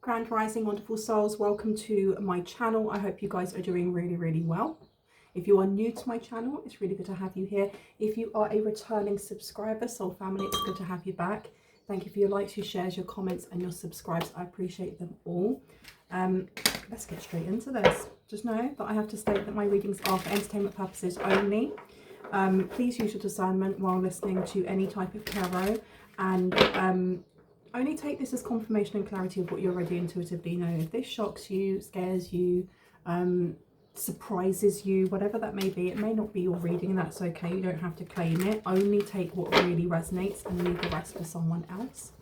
Grand Rising, wonderful souls, welcome to my channel. I hope you guys are doing really well. If you are new to my channel, it's really good to have you here. If you are a returning subscriber, soul family, it's good to have you back. Thank you for your likes, your shares, your comments and your subscribes. I appreciate them all. Let's get straight into this. Just know that I have to state that my readings are for entertainment purposes only. Please use your discernment while listening to any type of tarot, and only take this as confirmation and clarity of what you already intuitively know. If this shocks you, scares you, surprises you, whatever that may be, it may not be your reading, and that's okay. You don't have to claim it. Only take what really resonates and leave the rest for someone else.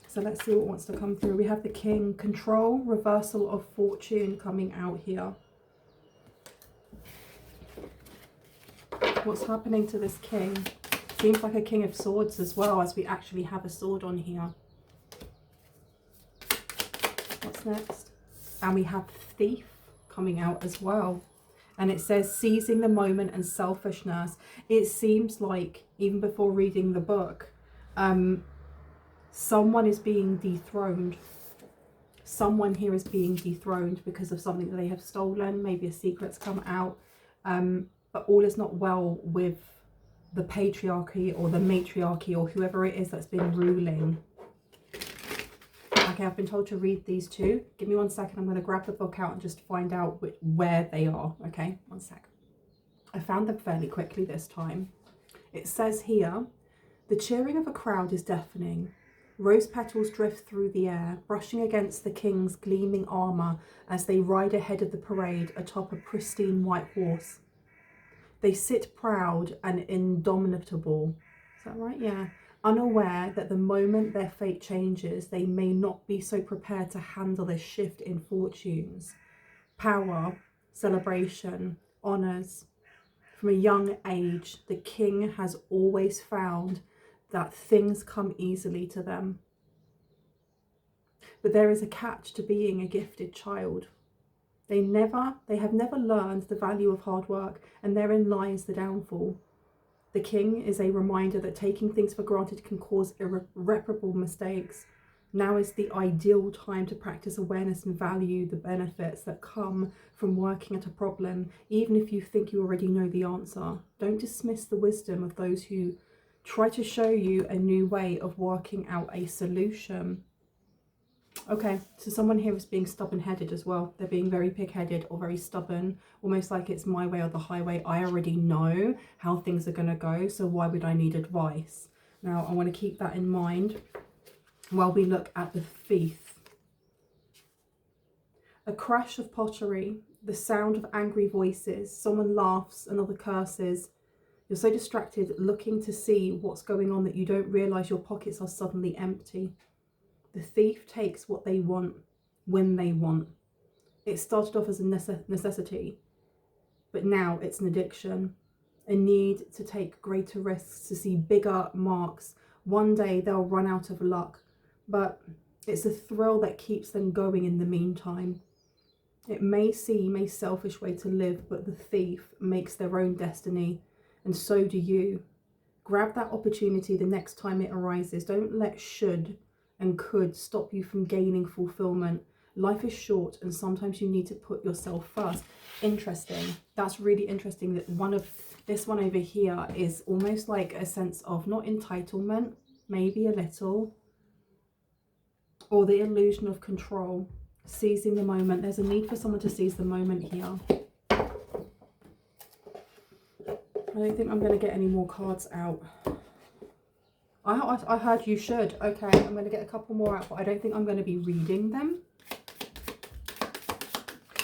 So let's see what wants to come through. We have the King, control, reversal of fortune coming out here. What's happening to this King? Seems like a King of Swords as well, as we actually have a sword on here. What's next? And we have Thief coming out as well. And it says seizing the moment and selfishness. It seems like, even before reading the book, someone is being dethroned. Someone here is being dethroned because of something that they have stolen. Maybe a secret's come out. But all is not well with the patriarchy or the matriarchy or whoever it is that's been ruling. Okay, I've been told to read these two. Give me 1 second. I'm going to grab the book out and just find out where they are. Okay, 1 sec. I found them fairly quickly this time. It says here, the cheering of a crowd is deafening. Rose petals drift through the air, brushing against the king's gleaming armor as they ride ahead of the parade atop a pristine white horse. They sit proud and indomitable. Is that right? Yeah. Unaware that the moment their fate changes, they may not be so prepared to handle this shift in fortunes. Power, celebration, honours. From a young age, the king has always found that things come easily to them. But there is a catch to being a gifted child. They have never learned the value of hard work, and therein lies the downfall. The king is a reminder that taking things for granted can cause irreparable mistakes. Now is the ideal time to practice awareness and value the benefits that come from working at a problem, even if you think you already know the answer. Don't dismiss the wisdom of those who try to show you a new way of working out a solution. Okay, so someone here is being stubborn-headed as well. They're being very pig-headed or very stubborn, almost like it's my way or the highway. I already know how things are going to go, so why would I need advice? Now, I want to keep that in mind while we look at the Thief. A crash of pottery, the sound of angry voices, someone laughs, another curses. You're so distracted looking to see what's going on that you don't realise your pockets are suddenly empty. The thief takes what they want when they want. It started off as a necessity, but now it's an addiction, a need to take greater risks, to see bigger marks. One day they'll run out of luck, but it's a thrill that keeps them going in the meantime. It may seem a selfish way to live, but the thief makes their own destiny, and so do you. Grab that opportunity the next time it arises. Don't let should and could stop you from gaining fulfillment. Life is short, and sometimes you need to put yourself first. Interesting. That's really interesting that this one over here is almost like a sense of not entitlement, maybe a little, or the illusion of control, seizing the moment. There's a need for someone to seize the moment here. I don't think I'm going to get any more cards out. I heard you should. Okay, I'm going to get a couple more out, but I don't think I'm going to be reading them.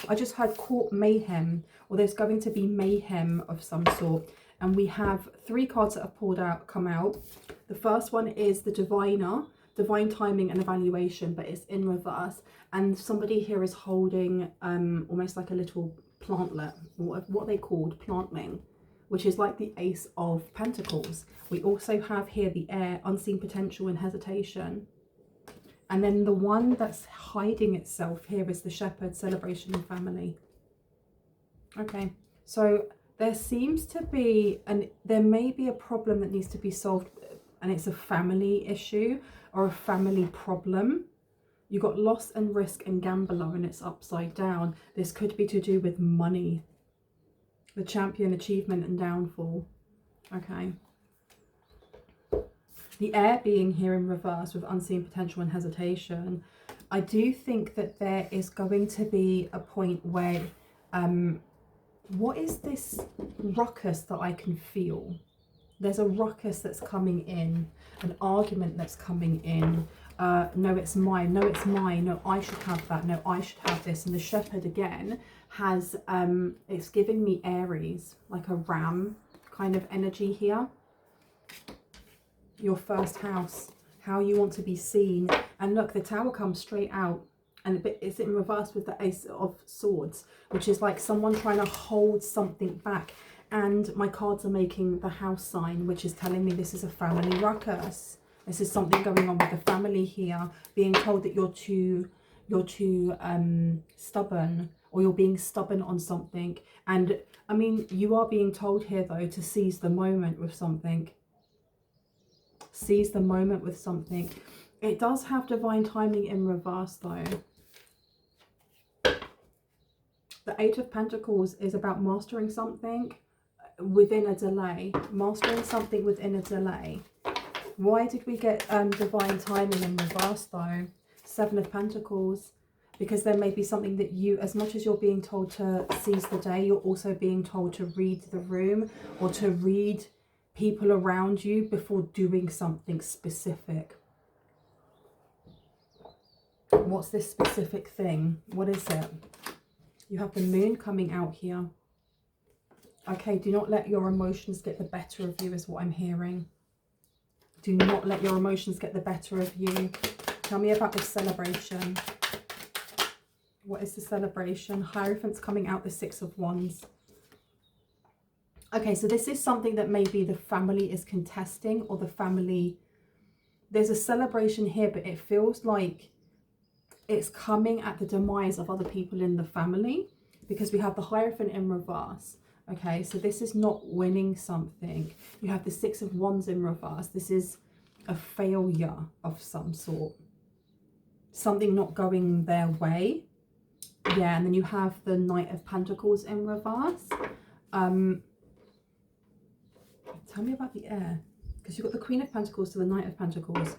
I just heard court mayhem, or there's going to be mayhem of some sort. And we have 3 cards that have come out. The first one is the Diviner, divine timing and evaluation, but it's in reverse. And somebody here is holding almost like a little plantlet, or what they called plantling, which is like the Ace of Pentacles. We also have here the Air, unseen potential and hesitation. And then the one that's hiding itself here is the Shepherd, celebration and family. Okay, so there seems to be, and there may be a problem that needs to be solved, and it's a family issue or a family problem. You got loss and risk and gambler, and it's upside down. This could be to do with money. The champion, achievement and downfall. Okay. The air being here in reverse with unseen potential and hesitation. I do think that there is going to be a point where, what is this ruckus that I can feel? There's a ruckus that's coming in, an argument that's coming in. No, it's mine. No, it's mine. No, I should have that. No, I should have this. And the shepherd again has, it's giving me Aries, like a ram kind of energy here. Your first house, how you want to be seen. And look, the tower comes straight out, and it's in reverse with the ace of swords, which is like someone trying to hold something back. And my cards are making the house sign, which is telling me this is a family ruckus. This is something going on with the family here, being told that you're too stubborn, or you're being stubborn on something. And I mean, you are being told here though to seize the moment with something. Seize the moment with something. It does have divine timing in reverse though. The Eight of Pentacles is about mastering something within a delay. Mastering something within a delay. Why did we get divine timing in reverse though? Seven of Pentacles. Because there may be something that you, as much as you're being told to seize the day, you're also being told to read the room, or to read people around you before doing something specific. What's this specific thing? What is it? You have the moon coming out here. Okay, do not let your emotions get the better of you is what I'm hearing. Do not let your emotions get the better of you. Tell me about this celebration. What is the celebration? Hierophant's coming out, the Six of Wands. Okay, so this is something that maybe the family is contesting, or the family... There's a celebration here, but it feels like it's coming at the demise of other people in the family, because we have the Hierophant in reverse. Okay, so this is not winning something. You have the Six of Wands in reverse. This is a failure of some sort. Something not going their way. Yeah, and then you have the Knight of Pentacles in reverse. Tell me about the air. Because you've got the Queen of Pentacles to the Knight of Pentacles.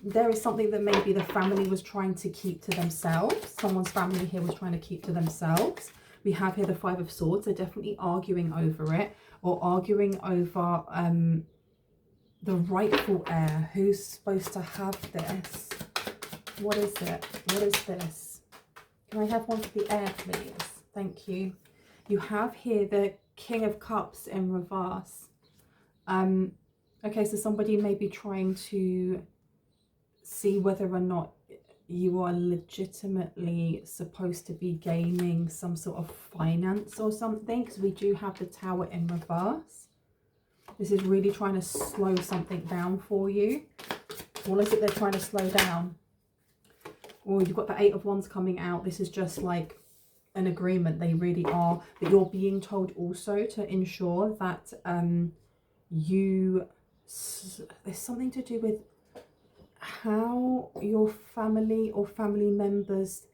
There is something that maybe the family was trying to keep to themselves. Someone's family here was trying to keep to themselves. We have here the Five of Swords. They're definitely arguing over it, or arguing over the rightful heir. Who's supposed to have this? What is it? What is this? Can I have one for the heir, please? Thank you. You have here the King of Cups in reverse. Okay, so somebody may be trying to see whether or not you are legitimately supposed to be gaining some sort of finance or something, because we do have the Tower in reverse. This is really trying to slow something down for you. What is it they're trying to slow down? Or you've got the Eight of Wands coming out. This is just like an agreement. They really are. But you're being told also to ensure that there's something to do with how your family or family members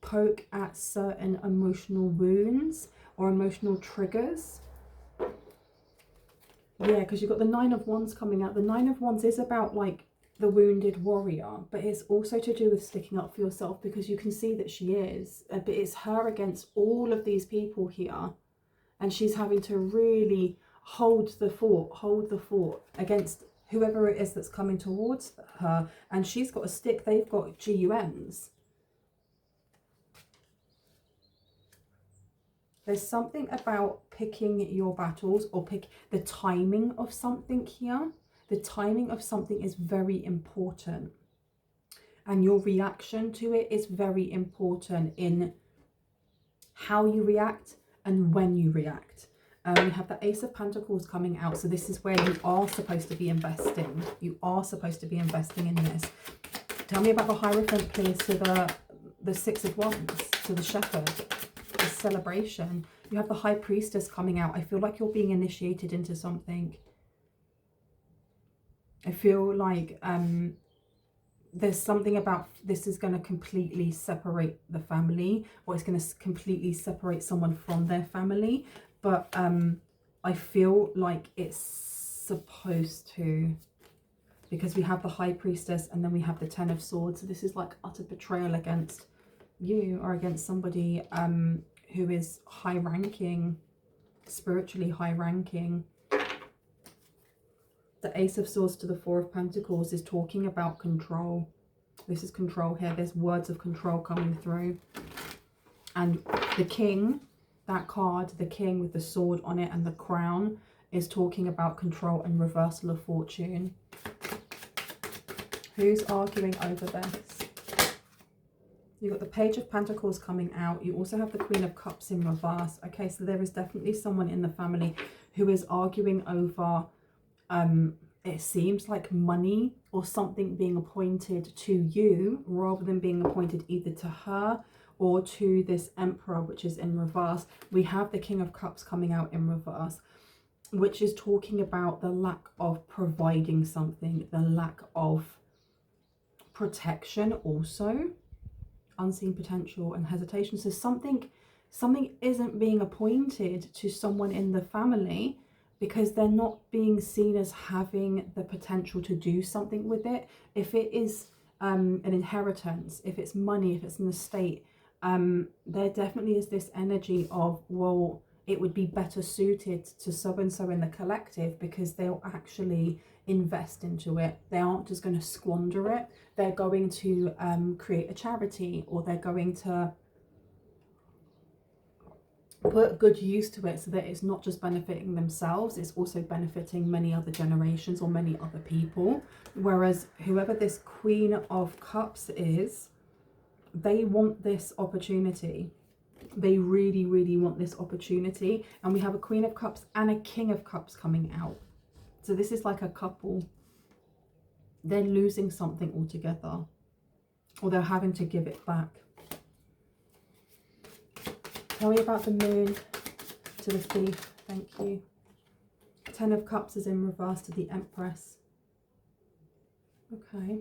poke at certain emotional wounds or emotional triggers. Yeah, because you've got the Nine of Wands coming out. The Nine of Wands is about like the wounded warrior, but it's also to do with sticking up for yourself, because you can see that she is, but it's her against all of these people here, and she's having to really hold the fort against whoever it is that's coming towards her. And she's got a stick, they've got GUNs. There's something about picking your battles, or pick the timing of something here. The timing of something is very important, and your reaction to it is very important in how you react and when you react. We have the Ace of Pentacles coming out, so this is where you are supposed to be investing. You are supposed to be investing in this. Tell me about the Hierophant, please, to the Six of Wands, to the Shepherd, the celebration. You have the High Priestess coming out. I feel like you're being initiated into something. I feel like there's something about this is going to completely separate the family, or it's going to completely separate someone from their family. But I feel like it's supposed to, because we have the High Priestess and then we have the Ten of Swords. So this is like utter betrayal against you, or against somebody who is high ranking, spiritually high ranking. The Ace of Swords to the Four of Pentacles is talking about control. This is control here. There's words of control coming through. And the King, that card, the King with the sword on it and the crown, is talking about control and reversal of fortune. Who's arguing over this? You've got the Page of Pentacles coming out. You also have the Queen of Cups in reverse. Okay, so there is definitely someone in the family who is arguing over, it seems like money or something being appointed to you rather than being appointed either to her or to this Emperor, which is in reverse. We have the King of Cups coming out in reverse, which is talking about the lack of providing something, the lack of protection, also unseen potential and hesitation. So something isn't being appointed to someone in the family because they're not being seen as having the potential to do something with it. If it is an inheritance, if it's money, if it's an estate, there definitely is this energy of, well, it would be better suited to so-and-so in the collective because they'll actually invest into it. They aren't just going to squander it. They're going to create a charity, or they're going to put good use to it so that it's not just benefiting themselves, it's also benefiting many other generations or many other people. Whereas whoever this Queen of Cups is, they want this opportunity. They really, really want this opportunity. And we have a Queen of Cups and a King of Cups coming out. So this is like a couple. They're losing something altogether, or they're having to give it back. Tell me about the Moon to the Thief. Thank you. Ten of Cups is in reverse to the Empress. Okay.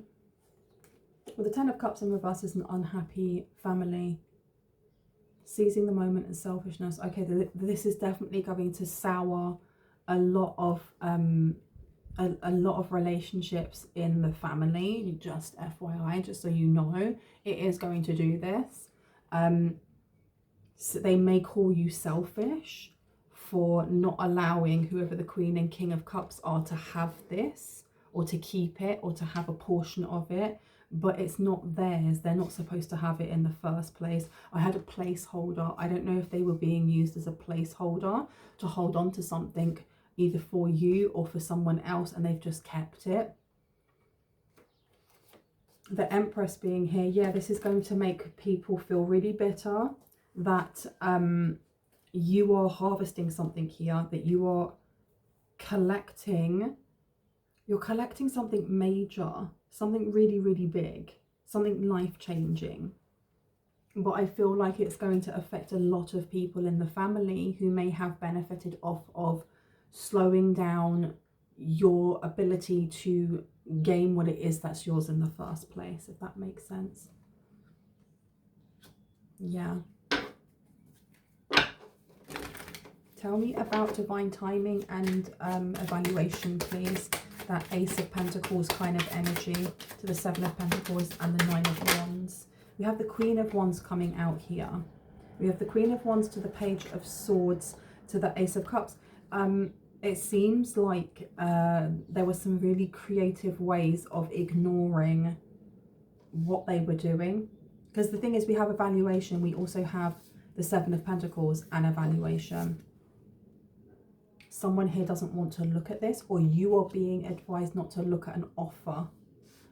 Well, the Ten of Cups in reverse is an unhappy family. Seizing the moment and selfishness. Okay, this is definitely going to sour a lot of relationships in the family. Just FYI, just so you know, it is going to do this. So they may call you selfish for not allowing whoever the Queen and King of Cups are to have this, or to keep it, or to have a portion of it. But it's not theirs. They're not supposed to have it in the first place. I had a placeholder. I don't know if they were being used as a placeholder to hold on to something either for you or for someone else, and they've just kept it. The Empress being here, yeah, this is going to make people feel really bitter that you are harvesting something here, that you are collecting, you're collecting something major, something really, really big, something life-changing. But I feel like it's going to affect a lot of people in the family who may have benefited off of slowing down your ability to gain what it is that's yours in the first place, if that makes sense. Yeah. Tell me about divine timing and evaluation, please. That Ace of Pentacles kind of energy to the Seven of Pentacles and the Nine of Wands. We have the Queen of Wands coming out here. We have the Queen of Wands to the Page of Swords to the Ace of Cups. It seems like there were some really creative ways of ignoring what they were doing. Because the thing is, we have evaluation. We also have the Seven of Pentacles and evaluation. Someone here doesn't want to look at this, or you are being advised not to look at an offer.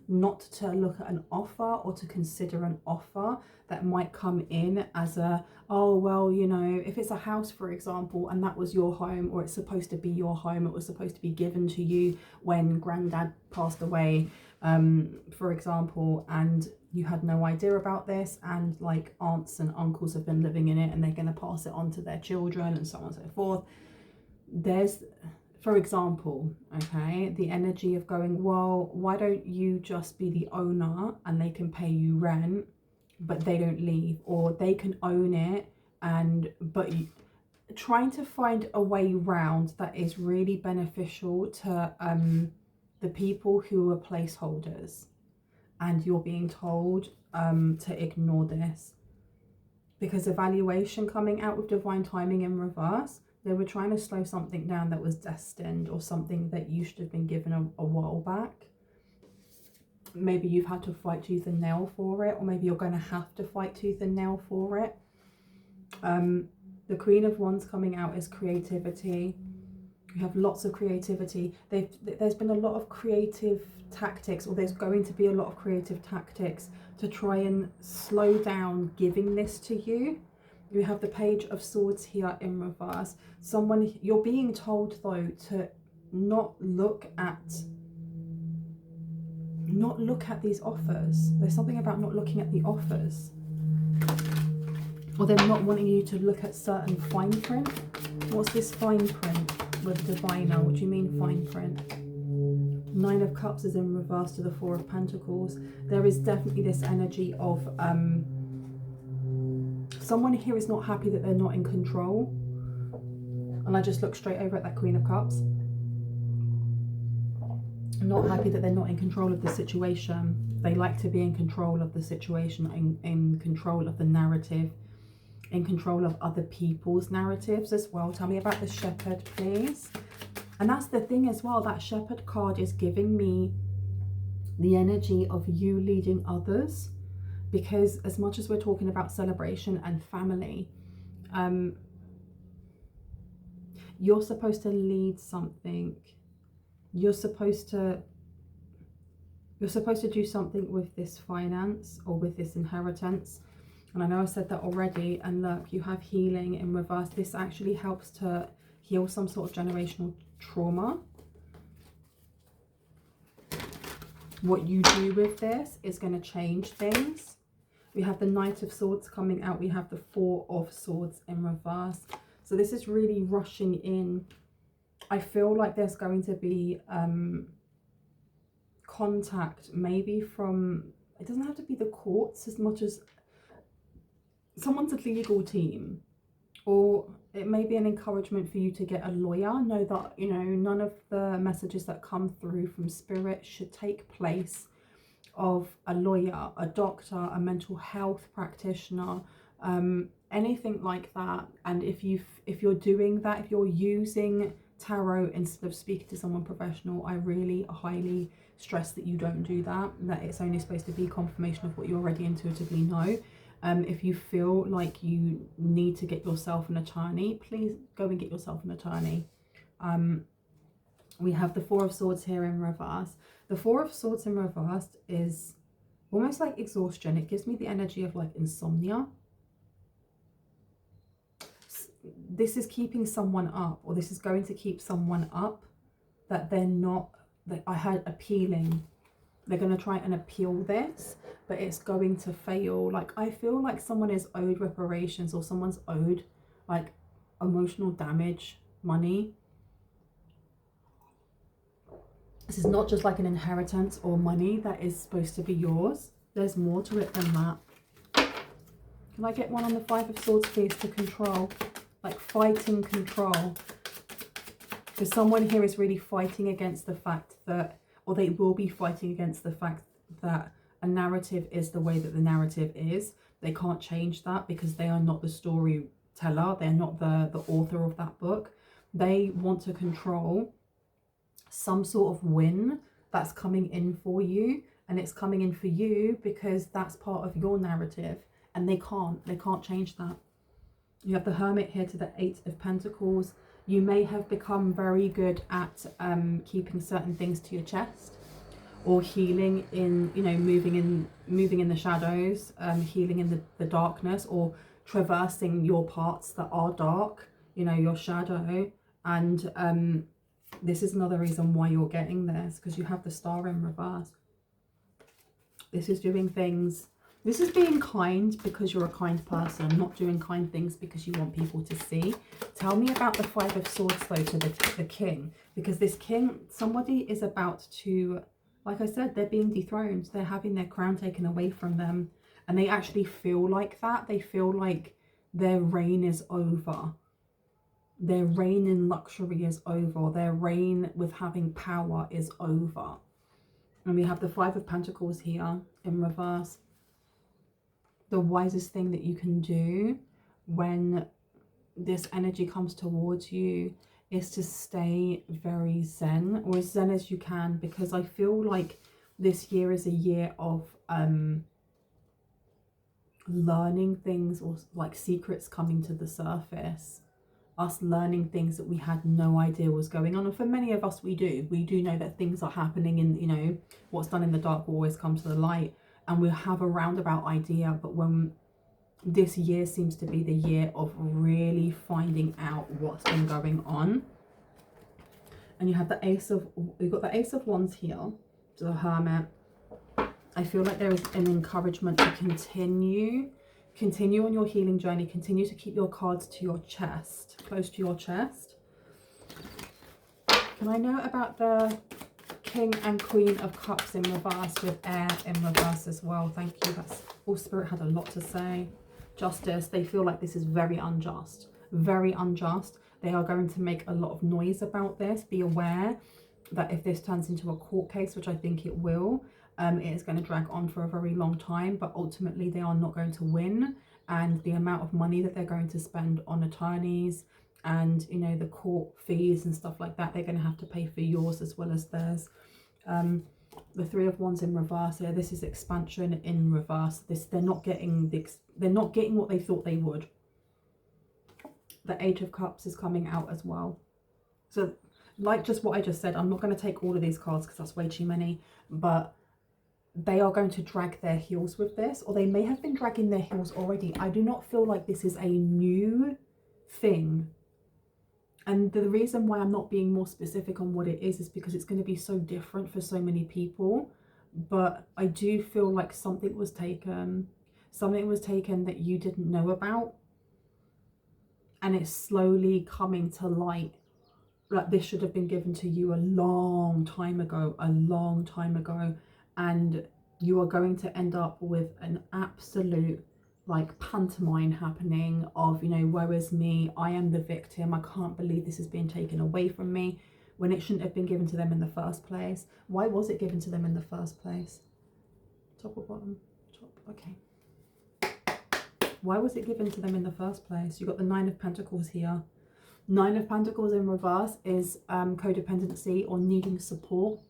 Not to look at an offer or to consider an offer that might come in as a, oh, well, you know, if it's a house, for example, and that was your home, or it's supposed to be your home, it was supposed to be given to you when granddad passed away, for example, and you had no idea about this, and like aunts and uncles have been living in it and they're going to pass it on to their children and so on and so forth. There's, for example, okay, the energy of going, well, why don't you just be the owner and they can pay you rent, but they don't leave, or they can own it but you, trying to find a way round that is really beneficial to the people who are placeholders, and you're being told to ignore this. Because evaluation coming out with divine timing in reverse, they were trying to slow something down that was destined, or something that you should have been given a while back. Maybe you've had to fight tooth and nail for it, or maybe you're going to have to fight tooth and nail for it. The Queen of Wands coming out is creativity. You have lots of creativity. There's been a lot of creative tactics, or there's going to be a lot of creative tactics to try and slow down giving this to you. You have the Page of Swords here in reverse. You're being told though to not look at these offers. There's something about not looking at the offers, or they're not wanting you to look at certain fine print. What's this fine print with diviner? What do you mean fine print? Nine of Cups is in reverse to the Four of Pentacles. There is definitely this energy of someone here is not happy that they're not in control. And I just look straight over at that Queen of Cups. Not happy that they're not in control of the situation. They like to be in control of the situation, in control of the narrative, in control of other people's narratives as well. Tell me about the Shepherd, please. And that's the thing as well, that Shepherd card is giving me the energy of you leading others, because as much as we're talking about celebration and family, you're supposed to lead something. You're supposed to do something with this finance, or with this inheritance. And I know I said that already. And look, you have healing in reverse. This actually helps to heal some sort of generational trauma. What you do with this is going to change things. We have the Knight of Swords coming out. We have the Four of Swords in reverse. So this is really rushing in. I feel like there's going to be contact, maybe from, it doesn't have to be the courts as much as someone's legal team, or it may be an encouragement for you to get a lawyer. Know that, you know, none of the messages that come through from Spirit should take place of a lawyer, a doctor, a mental health practitioner, anything like that. And if you're doing that, if you're using tarot instead of speaking to someone professional, I really highly stress that you don't do that. That it's only supposed to be confirmation of what you already intuitively know. If you feel like you need to get yourself an attorney, please go and get yourself an attorney. We have the Four of Swords here in reverse. The Four of Swords in reverse is almost like exhaustion. It gives me the energy of like insomnia. This is keeping someone up, or this is going to keep someone up, that they're not, that I heard appealing. They're going to try and appeal this, but it's going to fail. Like, I feel like someone is owed reparations, or someone's owed like emotional damage money. This is not just like an inheritance or money that is supposed to be yours. There's more to it than that. Can I get one on the Five of Swords, please, to control? Like fighting control. Because someone here is really fighting against the fact that, or they will be fighting against the fact that a narrative is the way that the narrative is. They can't change that because they are not the storyteller. They're not the author of that book. They want to control some sort of win that's coming in for you, and it's coming in for you because that's part of your narrative, and they can't change that. You have the Hermit here to the Eight of Pentacles. You may have become very good at keeping certain things to your chest, or healing in, you know, moving in the shadows, healing in the darkness, or traversing your parts that are dark, you know, your shadow. And this is another reason why you're getting this, because you have the Star in reverse. This is doing things, this is being kind because you're a kind person, not doing kind things because you want people to see, Tell me about the Five of Swords though to the king, because this king, somebody is about to, like I said, they're being dethroned. They're having their crown taken away from them, and they actually feel like that. They feel like their reign is over. Their reign in luxury is over. Their reign with having power is over. And we have the Five of Pentacles here in reverse. The wisest thing that you can do when this energy comes towards you is to stay very zen, or as zen as you can, because I feel like this year is a year of learning things, or like secrets coming to the surface, us learning things that we had no idea was going on. And for many of us, we do know that things are happening, and you know, what's done in the dark will always come to the light, and we have a roundabout idea. But when this year seems to be the year of really finding out what's been going on. And you have the you've got the Ace of Wands here, the Hermit. I feel like there is an encouragement to continue on your healing journey. Continue to keep your cards to your chest, close to your chest. Can I know about the King and Queen of Cups in reverse, with air in reverse as well? Thank you. That's all. Spirit had a lot to say. Justice. They feel like this is very unjust. Very unjust. They are going to make a lot of noise about this. Be aware that if this turns into a court case, which I think it will, it is going to drag on for a very long time, but ultimately they are not going to win. And the amount of money that they're going to spend on attorneys and, you know, the court fees and stuff like that, they're going to have to pay for yours as well as theirs. The Three of Wands in reverse here. This is expansion in reverse. They're not getting what they thought they would. The Eight of Cups is coming out as well. So like just what I just said, I'm not going to take all of these cards because that's way too many, but they are going to drag their heels with this, or they may have been dragging their heels already. I do not feel like this is a new thing. And the reason why I'm not being more specific on what it is because it's going to be so different for so many people. But I do feel like something was taken that you didn't know about. And it's slowly coming to light. Like this should have been given to you a long time ago. And you are going to end up with an absolute like pantomime happening of, you know, woe is me, I am the victim, I can't believe this is being taken away from me, when it shouldn't have been given to them in the first place. Why was it given to them in the first place? Top or bottom? Top, okay. Why was it given to them in the first place? You've got the Nine of Pentacles here. Nine of Pentacles in reverse is codependency or needing support.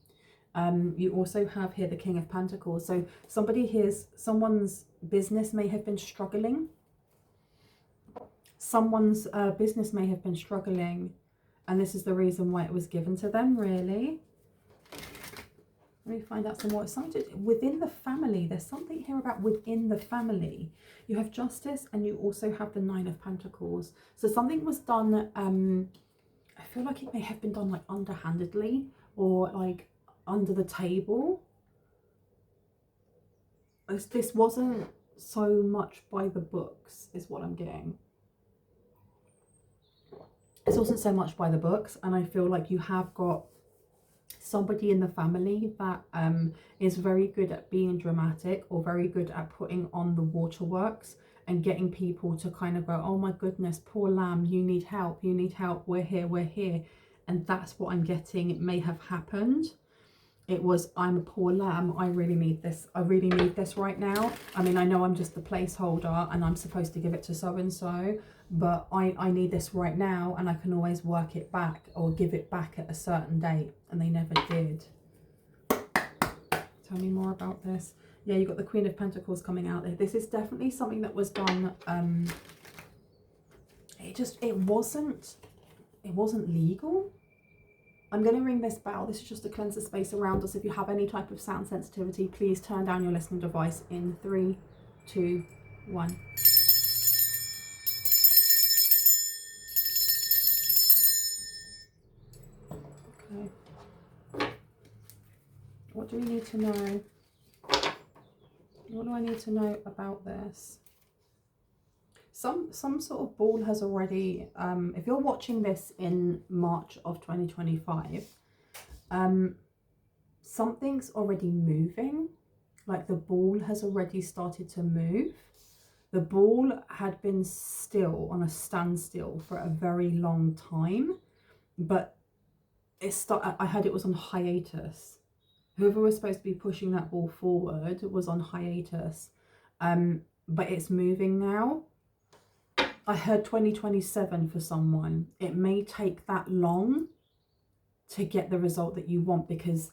You also have here the King of Pentacles. So someone's business may have been struggling. Someone's business may have been struggling, and this is the reason why it was given to them, really. Let me find out some more. Something within the family. There's something here about within the family. You have Justice, and you also have the Nine of Pentacles. So something was done, I feel like it may have been done like underhandedly, or like under the table. This wasn't so much by the books, is what I'm getting. This wasn't so much by the books, and I feel like you have got somebody in the family that is very good at being dramatic, or very good at putting on the waterworks and getting people to kind of go, oh my goodness, poor lamb, you need help, we're here. And that's what I'm getting. It may have happened. It was, I'm a poor lamb, I really need this right now. I mean, I know I'm just the placeholder and I'm supposed to give it to so-and-so, but I need this right now, and I can always work it back or give it back at a certain date, and they never did. Tell me more about this. Yeah, you've got the Queen of Pentacles coming out there. This is definitely something that was done, it wasn't legal. I'm going to ring this bell. This is just to cleanse the space around us. If you have any type of sound sensitivity, please turn down your listening device in 3, 2, 1. Okay. What do we need to know? What do I need to know about this? Some sort of ball has already, if you're watching this in March of 2025, something's already moving. Like the ball has already started to move. The ball had been still, on a standstill, for a very long time, but I heard it was on hiatus. Whoever was supposed to be pushing that ball forward was on hiatus, but it's moving now. I heard 2027 for someone. It may take that long to get the result that you want, because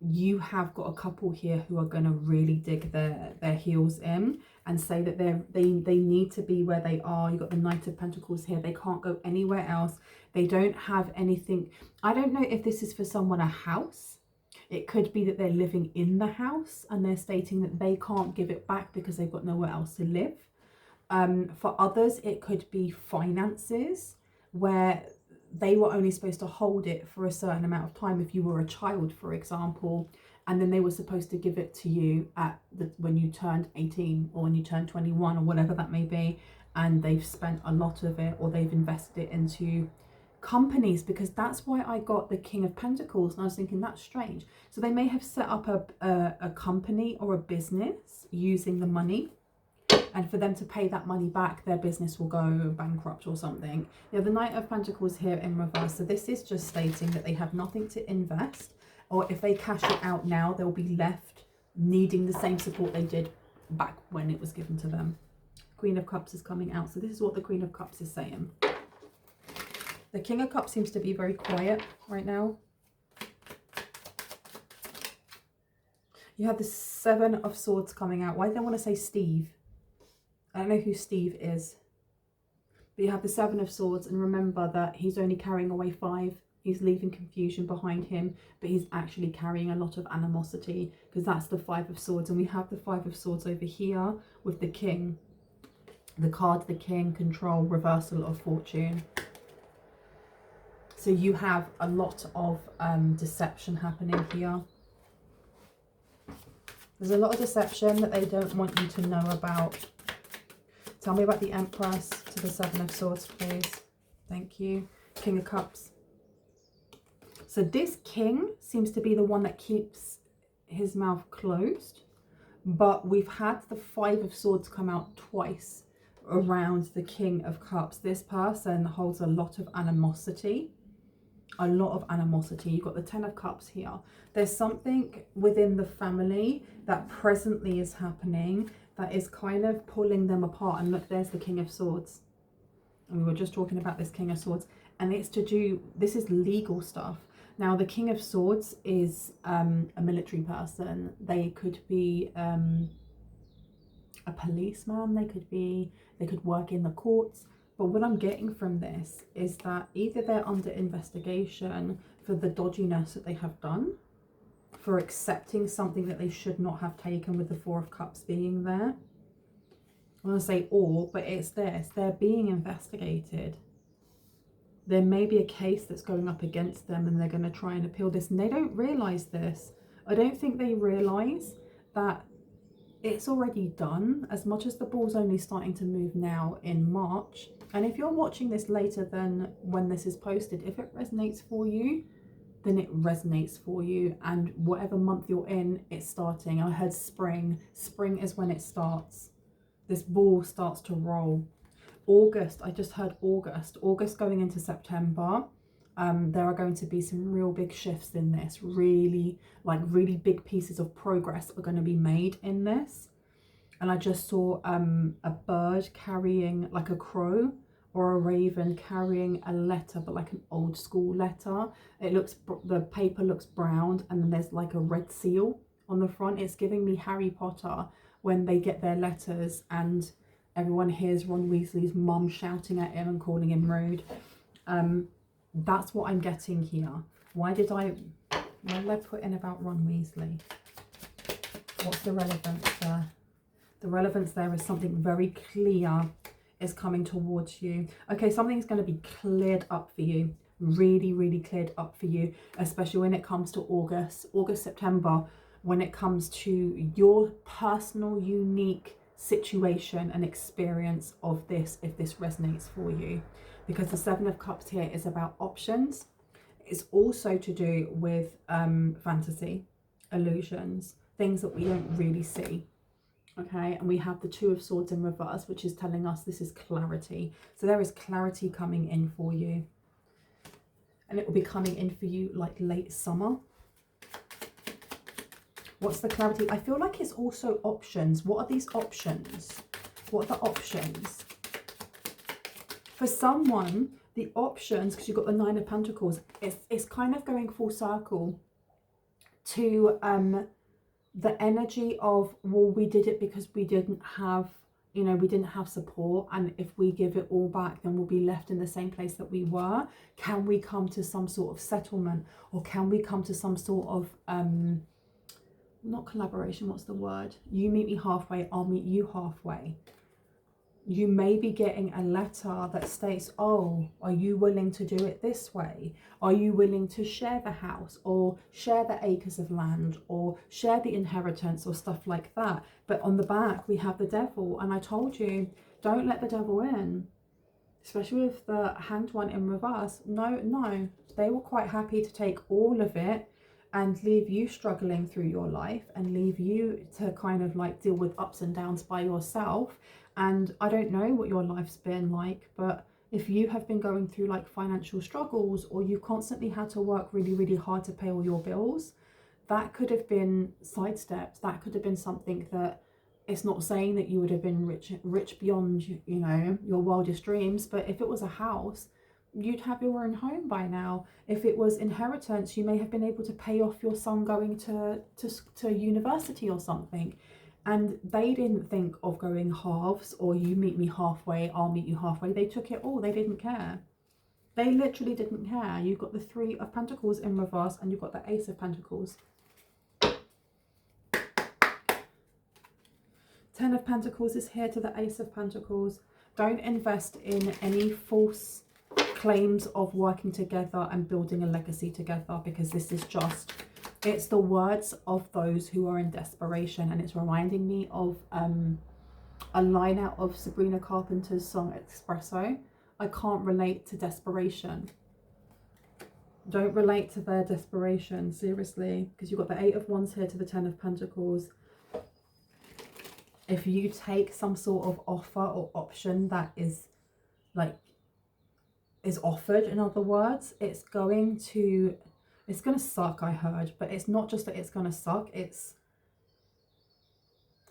you have got a couple here who are going to really dig their heels in and say that they need to be where they are. You've got the Knight of Pentacles here. They can't go anywhere else. They don't have anything. I don't know if this is for someone a house. It could be that they're living in the house and they're stating that they can't give it back because they've got nowhere else to live. For others, it could be finances, where they were only supposed to hold it for a certain amount of time if you were a child, for example, and then they were supposed to give it to you when you turned 18 or when you turned 21 or whatever that may be, and they've spent a lot of it, or they've invested it into companies, because that's why I got the King of Pentacles, and I was thinking that's strange. So they may have set up a company or a business using the money, and for them to pay that money back, their business will go bankrupt or something. You have the Knight of Pentacles here in reverse. So this is just stating that they have nothing to invest, or if they cash it out now, they'll be left needing the same support they did back when it was given to them. Queen of Cups is coming out. So this is what the Queen of Cups is saying. The King of Cups seems to be very quiet right now. You have the Seven of Swords coming out. Why do I want to say Steve? I don't know who Steve is. But you have the Seven of Swords, and remember that he's only carrying away 5. He's leaving confusion behind him, but he's actually carrying a lot of animosity, because that's the 5 of Swords. And we have the 5 of Swords over here with the King. The card, the King, control, reversal of fortune. So you have a lot of deception happening here. There's a lot of deception that they don't want you to know about. Tell me about the Empress to the Seven of Swords, please. Thank you. King of Cups. So this King seems to be the one that keeps his mouth closed. But we've had the 5 of Swords come out twice around the King of Cups. This person holds a lot of animosity. A lot of animosity. You've got the 10 of Cups here. There's something within the family that presently is happening that is kind of pulling them apart. And look, there's the King of Swords. And we were just talking about this King of Swords. And it's to do, this is legal stuff. Now, the King of Swords is a military person. They could be a policeman. They could work in the courts. But what I'm getting from this is that either they're under investigation for the dodginess that they have done, for accepting something that they should not have taken, with the 4 of Cups being there. I want to say or, but it's this. They're being investigated. There may be a case that's going up against them, and they're going to try and appeal this. And they don't realise this. I don't think they realise that it's already done, as much as the ball's only starting to move now in March. And if you're watching this later than when this is posted, if it resonates for you, then it resonates for you. And whatever month you're in, it's starting. I heard spring. Spring is when it starts. This ball starts to roll. August, I just heard August. August going into September. There are going to be some real big shifts in this. Really big pieces of progress are going to be made in this. And I just saw a bird carrying, like a crow or a raven carrying a letter, but like an old school letter. It looks, the paper looks brown, and then there's like a red seal on the front. It's giving me Harry Potter when they get their letters and everyone hears Ron Weasley's mum shouting at him and calling him rude. That's what I'm getting here. Why did I put in about Ron Weasley? What's the relevance there? The relevance there is something very clear is coming towards you. Okay, something's going to be cleared up for you. Really, really cleared up for you, especially when it comes to August, September, when it comes to your personal, unique situation and experience of this, if this resonates for you, because the Seven of Cups here is about options. It's also to do with fantasy, illusions, things that we don't really see. Okay, and we have the Two of Swords in reverse, which is telling us this is clarity. So there is clarity coming in for you, and it will be coming in for you like late summer. What's the clarity? I feel like it's also options. What are these options? What are the options? For someone, the options, because you've got the Nine of Pentacles, it's kind of going full circle to the energy of, well, we did it because we didn't have, you know, we didn't have support, and if we give it all back, then we'll be left in the same place that we were. Can we come to some sort of settlement, or can we come to some sort of not collaboration, what's the word? You meet me halfway, I'll meet you halfway. You may be getting a letter that states, oh, are you willing to do it this way? Are you willing to share the house, or share the acres of land, or share the inheritance, or stuff like that? But on the back, we have the Devil. And I told you, don't let the devil in, especially with the Hanged One in reverse. No, they were quite happy to take all of it and leave you struggling through your life, and leave you to kind of like deal with ups and downs by yourself. And I don't know what your life's been like, but if you have been going through like financial struggles, or you constantly had to work really, really hard to pay all your bills, that could have been sidestepped. That could have been something that, it's not saying that you would have been rich beyond, you know, your wildest dreams, but if it was a house, you'd have your own home by now. If it was inheritance, you may have been able to pay off your son going to university or something. And they didn't think of going halves, or you meet me halfway, I'll meet you halfway. They took it all. They didn't care. They literally didn't care. You've got the Three of Pentacles in reverse, and you've got the Ace of Pentacles. Ten of Pentacles is here to the Ace of Pentacles. Don't invest in any false claims of working together and building a legacy together, because this is just, it's the words of those who are in desperation. And it's reminding me of a line out of Sabrina Carpenter's song Espresso. I can't relate to desperation. Don't relate to their desperation, seriously, because you've got the Eight of Wands here to the Ten of Pentacles. If you take some sort of offer or option that is like, is offered, in other words, it's going to suck, I heard. But it's not just that it's going to suck, it's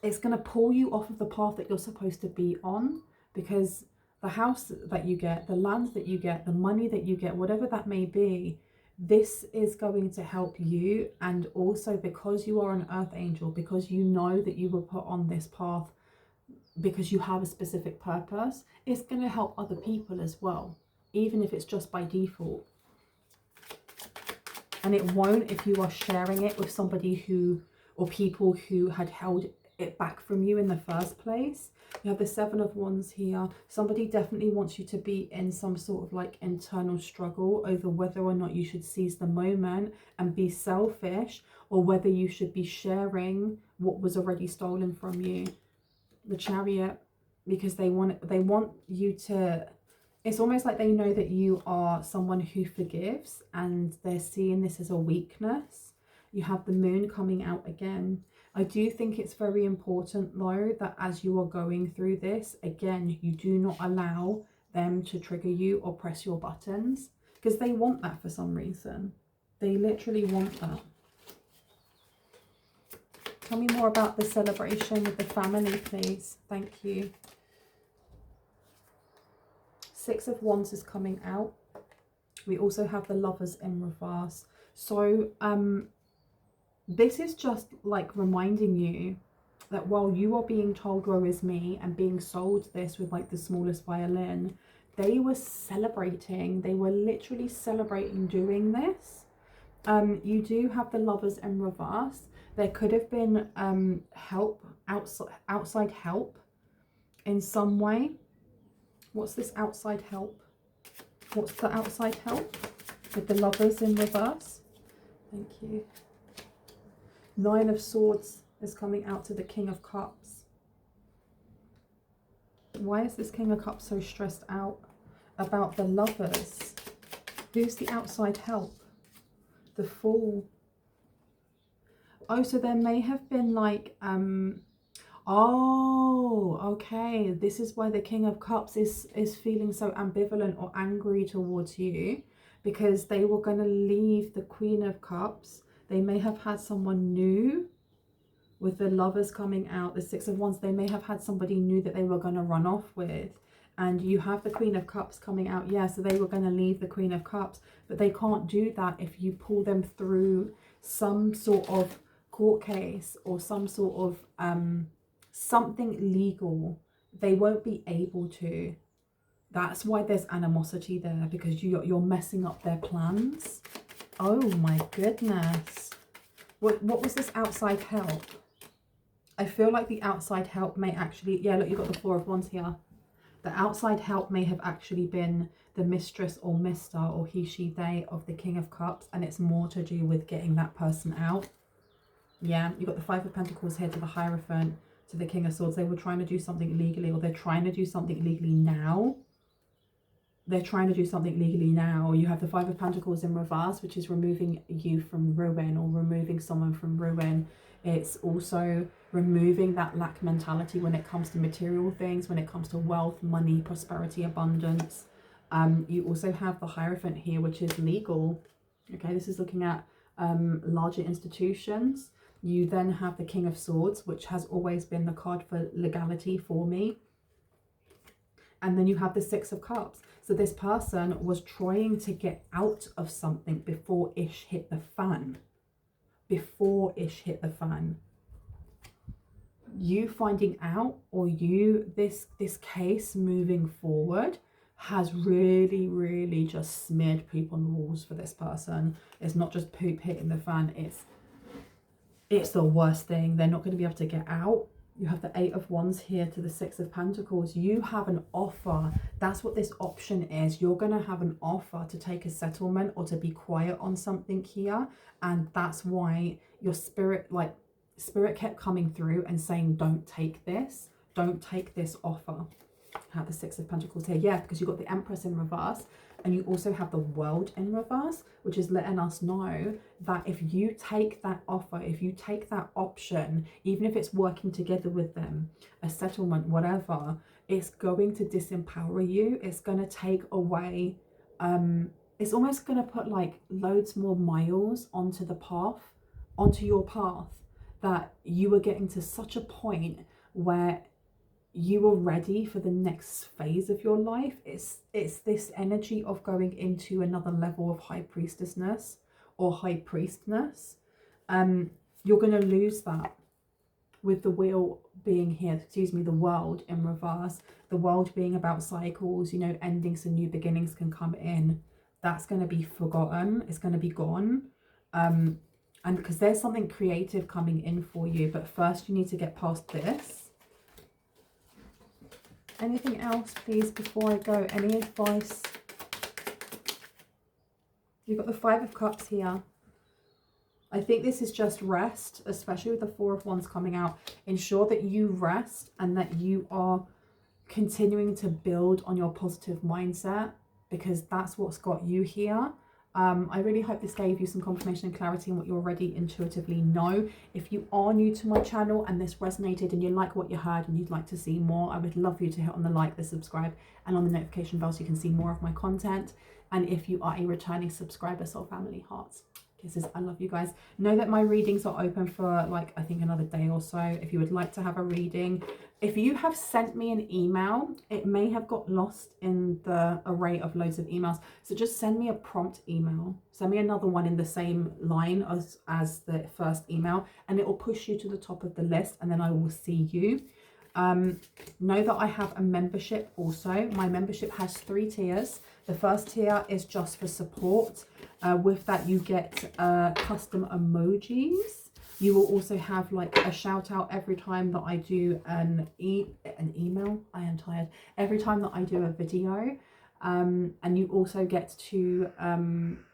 going to pull you off of the path that you're supposed to be on, because the house that you get, the land that you get, the money that you get, whatever that may be, this is going to help you. And also, because you are an earth angel, because you know that you were put on this path because you have a specific purpose, it's going to help other people as well, even if it's just by default. And it won't if you are sharing it with somebody who, or people who had held it back from you in the first place. You have the Seven of Wands here. Somebody definitely wants you to be in some sort of like internal struggle over whether or not you should seize the moment and be selfish, or whether you should be sharing what was already stolen from you. The Chariot, because they want you to, it's almost like they know that you are someone who forgives, and they're seeing this as a weakness. You have the Moon coming out again. I do think it's very important though that as you are going through this, again, you do not allow them to trigger you or press your buttons, because they want that for some reason. They literally want that. Tell me more about the celebration with the family, please. Thank you. Six of Wands is coming out. We also have the Lovers in reverse. So this is just like reminding you that while you are being told woe is me and being sold this with like the smallest violin, they were celebrating. They were literally celebrating doing this. You do have the Lovers in reverse. There could have been help, outside help in some way. What's this outside help? What's the outside help with the Lovers in reverse? Thank you. Nine of Swords is coming out to the King of Cups. Why is this King of Cups so stressed out about the Lovers? Who's the outside help? The Fool. Oh, so there may have been like, oh, okay. This is why the King of Cups is feeling so ambivalent or angry towards you, because they were going to leave the Queen of Cups. They may have had someone new. With the Lovers coming out, the Six of Wands, they may have had somebody new that they were going to run off with. And you have the Queen of Cups coming out. Yeah, so they were going to leave the Queen of Cups. But they can't do that if you pull them through some sort of court case or some sort of something legal. They won't be able to. That's why there's animosity there, because you're messing up their plans. Oh my goodness. What was this outside help? I feel like the outside help may actually, yeah, look, you've got the Four of Wands here. The outside help may have actually been the mistress or mister or he, she, they of the King of Cups, and it's more to do with getting that person out. Yeah, you've got the Five of Pentacles here to the Hierophant, to the King of Swords. They were trying to do something legally, or they're trying to do something legally now. They're trying to do something legally now. You have the Five of Pentacles in reverse, which is removing you from ruin or removing someone from ruin. It's also removing that lack mentality when it comes to material things, when it comes to wealth, money, prosperity, abundance. You also have the Hierophant here, which is legal. Okay, this is looking at larger institutions. You then have the King of Swords, which has always been the card for legality for me. And then you have the Six of Cups. So this person was trying to get out of something before ish hit the fan. Before ish hit the fan. You finding out, or you, this case moving forward has really just smeared poop on the walls for this person. It's not just poop hitting the fan, it's the worst thing. They're not going to be able to get out. You have the Eight of Wands here to the Six of Pentacles. You have an offer. That's what this option is. You're going to have an offer to take a settlement or to be quiet on something here. And that's why your spirit kept coming through and saying, don't take this. Don't take this offer. Have the Six of Pentacles here. Yeah, because you've got the Empress in reverse. And you also have the World in reverse, which is letting us know that if you take that offer, if you take that option, even if it's working together with them, a settlement, whatever, it's going to disempower you. It's going to take away, it's almost going to put like loads more miles onto the path, onto your path, that you are getting to such a point where you are ready for the next phase of your life. It's this energy of going into another level of high priestessness or high priestness. You're going to lose that with the Wheel being here, excuse me, the World in reverse. The World being about cycles, you know, endings and new beginnings can come in. That's going to be forgotten. It's going to be gone. And because there's something creative coming in for you, but first you need to get past this. Anything else, please, before I go? Any advice? You've got the Five of Cups here. I think this is just rest, especially with the Four of Wands coming out. Ensure that you rest and that you are continuing to build on your positive mindset, because that's what's got you here. I really hope this gave you some confirmation and clarity on what you already intuitively know. If you are new to my channel and this resonated and you like what you heard and you'd like to see more, I would love for you to hit on the like, the subscribe, and on the notification bell so you can see more of my content. And if you are a returning subscriber, soul family, hearts, kisses, I love you guys. Know that my readings are open for like, I think another day or so. If you would like to have a reading, if you have sent me an email, it may have got lost in the array of loads of emails. So just send me a prompt email. Send me another one in the same line as the first email, and it will push you to the top of the list, and then I will see you. Know that I have a membership also. My membership has 3 tiers. The first tier is just for support. With that you get custom emojis. You will also have like a shout out every time that I do an email. I am tired. Every time that I do a video. And you also get to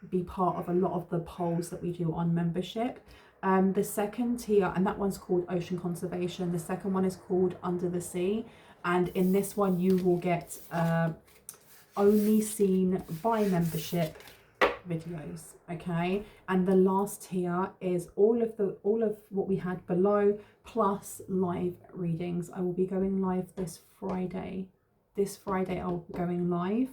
be part of a lot of the polls that we do on membership. The second tier, and that one's called Ocean Conservation. The second one is called Under the Sea. And in this one, you will get only seen by membership videos, okay? And the last tier is all of what we had below, plus live readings. I will be going live this Friday. This Friday I'll be going live.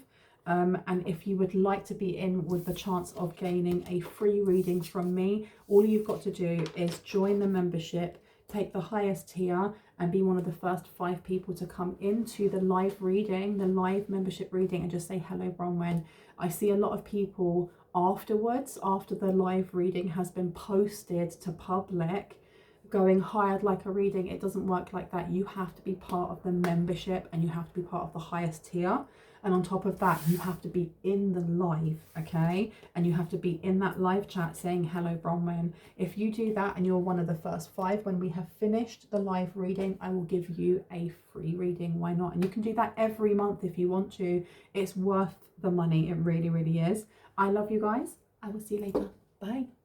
And if you would like to be in with the chance of gaining a free reading from me, all you've got to do is join the membership, take the highest tier, and be one of the first 5 people to come into the live reading, the live membership reading, and just say, hello, Bronwen. I see a lot of people afterwards, after the live reading has been posted to public, going, hi, I'd like a reading. It doesn't work like that. You have to be part of the membership, and you have to be part of the highest tier. And on top of that, you have to be in the live, okay? And you have to be in that live chat saying, hello, Bronwen. If you do that and you're one of the first 5, when we have finished the live reading, I will give you a free reading. Why not? And you can do that every month if you want to. It's worth the money. It really, really is. I love you guys. I will see you later. Bye.